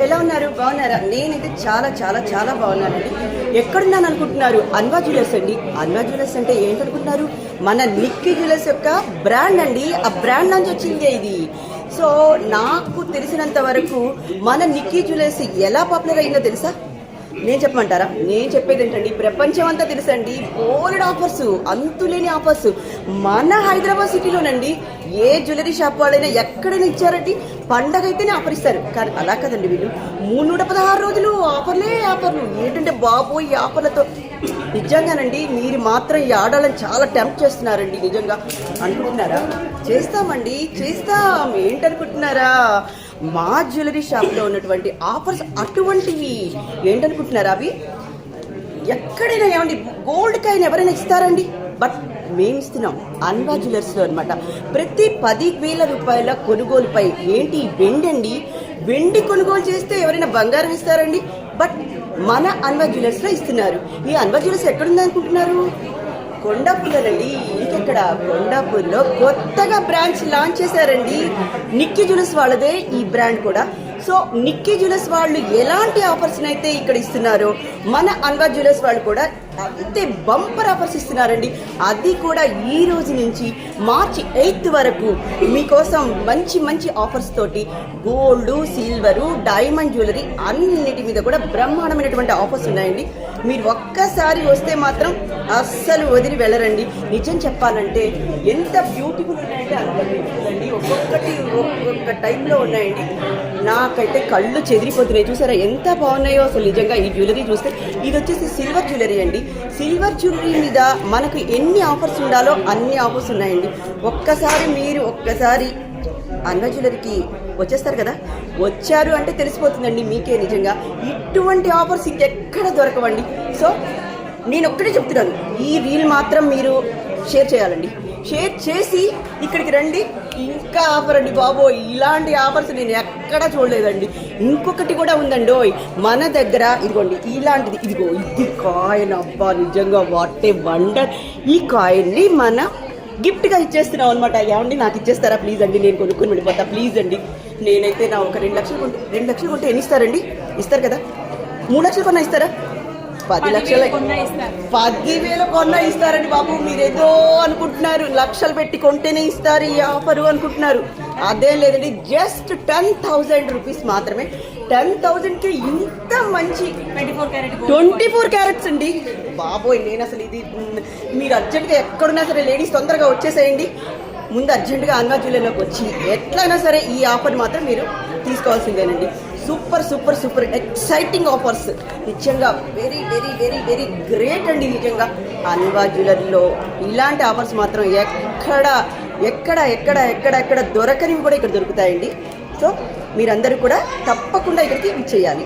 ఎలా ఉన్నారు? బాగున్నారా? నేనైతే చాలా చాలా చాలా బాగున్నానండి. ఎక్కడున్నాను అనుకుంటున్నారు? అన్వా జ్యువెలర్స్ అండి. అన్వా జ్యువెలర్స్ అంటే ఏంటనుకుంటున్నారు? మన నిక్కీ జ్యువెలర్స్ యొక్క బ్రాండ్ అండి. ఆ బ్రాండ్ నుంచి వచ్చింది ఇది. సో నాకు తెలిసినంత వరకు మన నిక్కీ జ్యువెలర్స్ ఎలా పాపులర్ అయిందో తెలుసా? నేను చెప్పమంటారా? నేను చెప్పేది ఏంటండి, ప్రపంచం అంతా తెలుసండి. బోల్డ్ ఆఫర్స్, అంతులేని ఆఫర్స్ మన హైదరాబాద్ సిటీలోనండి. ఏ జ్యువెలరీ షాప్ వాళ్ళైనా ఎక్కడైనా ఇచ్చారండి. పండగ అయితేనే ఆఫర్ ఇస్తారు. కానీ అలా కదండి, వీళ్ళు 316 రోజులు ఆఫర్లు. ఏంటంటే బాబోయ్, ఈ ఆఫర్లతో నిజంగానండి మీరు మాత్రం ఈ ఆడాలని చాలా టెంప్ట్ చేస్తున్నారండి. నిజంగా అనుకుంటున్నారా? చేస్తామండి, చేస్తాం. ఏంటనుకుంటున్నారా? మా జ్యువెలరీ షాప్లో ఉన్నటువంటి ఆఫర్స్ అటువంటివి. ఏంటనుకుంటున్నారా? అవి ఎక్కడైనా ఏమండి, గోల్డ్ కాయిన్ ఎవరైనా ఇస్తారండి? బట్ మేము ఇస్తున్నాం అన్వా జ్యువెలర్స్లో అనమాట. ప్రతి 10,000 రూపాయల కొనుగోలుపై ఏంటి వెండి అండి. వెండి కొనుగోలు చేస్తే ఎవరైనా బంగారం ఇస్తారండి? బట్ మన అన్వా జ్యువెలర్స్లో ఇస్తున్నారు. ఈ అన్వా జ్యువెలర్స్ ఎక్కడుంది అనుకుంటున్నారు? కొండాపూర్లోనండి. ఇంకెక్కడ? కొండాపూర్లో కొత్తగా బ్రాంచ్ లాంచ్ చేశారండి. నిక్కీ జ్యువెలర్స్ వాళ్ళదే ఈ బ్రాండ్ కూడా. సో నిక్కీ జ్యువెలర్స్ వాళ్ళు ఎలాంటి ఆఫర్స్ అయితే ఇక్కడ ఇస్తున్నారో మన అన్వా జ్యువెలర్స్ వాళ్ళు కూడా అంతే బంపర్ ఆఫర్స్ ఇస్తున్నారండి. అది కూడా ఈ రోజు నుంచి మార్చి 8 వరకు మీకోసం మంచి మంచి ఆఫర్స్ తోటి గోల్డ్, సిల్వరు, డైమండ్ జ్యువెలరీ అన్నిటి మీద కూడా బ్రహ్మాండమైనటువంటి ఆఫర్స్ ఉన్నాయండి. మీరు ఒక్కసారి వస్తే మాత్రం అస్సలు వదిలి వెళ్ళరండి. నిజం చెప్పాలంటే ఎంత బ్యూటిఫుల్ ఉన్నాయంటే అంత బ్యూటిఫుల్ అండి. ఒక్కొక్క టైంలో ఉన్నాయండి. నాకైతే కళ్ళు చెదిరిపోతున్నాయి. చూసారా ఎంత బాగున్నాయో అసలు. నిజంగా ఈ జ్యువెలరీ చూస్తే, ఇది వచ్చేసి సిల్వర్ జ్యువెలరీ అండి. సిల్వర్ జ్యువెలరీ మీద మనకు ఎన్ని ఆఫర్స్ ఉండాలో అన్ని ఆఫర్స్ ఉన్నాయండి. ఒక్కసారి అన్వా జ్యువెలరీకి వచ్చేస్తారు కదా. వచ్చారు అంటే తెలిసిపోతుందండి మీకే. నిజంగా ఇటువంటి ఆఫర్స్ ఇంకెక్కడ దొరకవండి. సో నేను ఒక్కటే చెప్తున్నాను, ఈ రీల్ మాత్రం మీరు షేర్ చేయాలండి. షేర్ చేసి ఇక్కడికి రండి. ఇంకా ఆఫర్ అండి బాబో, ఇలాంటి ఆఫర్స్ నేను ఎక్కడా చూడలేదండి. ఇంకొకటి కూడా ఉందండి మన దగ్గర. ఇదిగోండి ఇలాంటిది. ఇదిగో ఇది కాయిన్. అబ్బా నిజంగా వాట్ ఏ వండర్. ఈ కాయిన్ని మన గిఫ్ట్గా ఇచ్చేస్తున్నాం అనమాట. ఏమండి నాకు ఇచ్చేస్తారా ప్లీజ్ అండి? నేను కొనుక్కొని వెళ్ళిపోతా ప్లీజ్ అండి. నేనైతే నా ఒక 2 లక్షలు కొంటే ఎన్ని ఇస్తారండి? ఇస్తారు కదా. 3 లక్షలు కొన్నా ఇస్తారా? 10 లక్షలు 10,000 కొన్నా ఇస్తారండి బాబు. మీరేదో అనుకుంటున్నారు, లక్షలు పెట్టి కొంటేనే ఇస్తారు ఈ ఆఫరు అనుకుంటున్నారు. అదేం లేదండి, జస్ట్ 10,000 రూపీస్ మాత్రమే. 10,000కి ఇంత మంచి 24 క్యారెట్స్ అండి బాబోయ్. నేను అసలు ఇది మీరు అర్జెంట్గా ఎక్కడున్నా సరే లేడీస్ తొందరగా వచ్చేసేయండి. ముందు అర్జెంటుగా అన్వా జ్యువెలరీలోకి వచ్చి ఎట్లయినా సరే ఈ ఆఫర్ మాత్రం మీరు తీసుకోవాల్సిందేనండి. Super exciting offers. నిజంగా very very very very great అండి. నిజంగా అన్వా జ్యువెలరీలో ఇలాంటి ఆఫర్స్ మాత్రం ఎక్కడ దొరకనివి కూడా ఇక్కడ దొరుకుతాయండి. సో మీరందరూ కూడా తప్పకుండా ఇక్కడికి చేయాలి.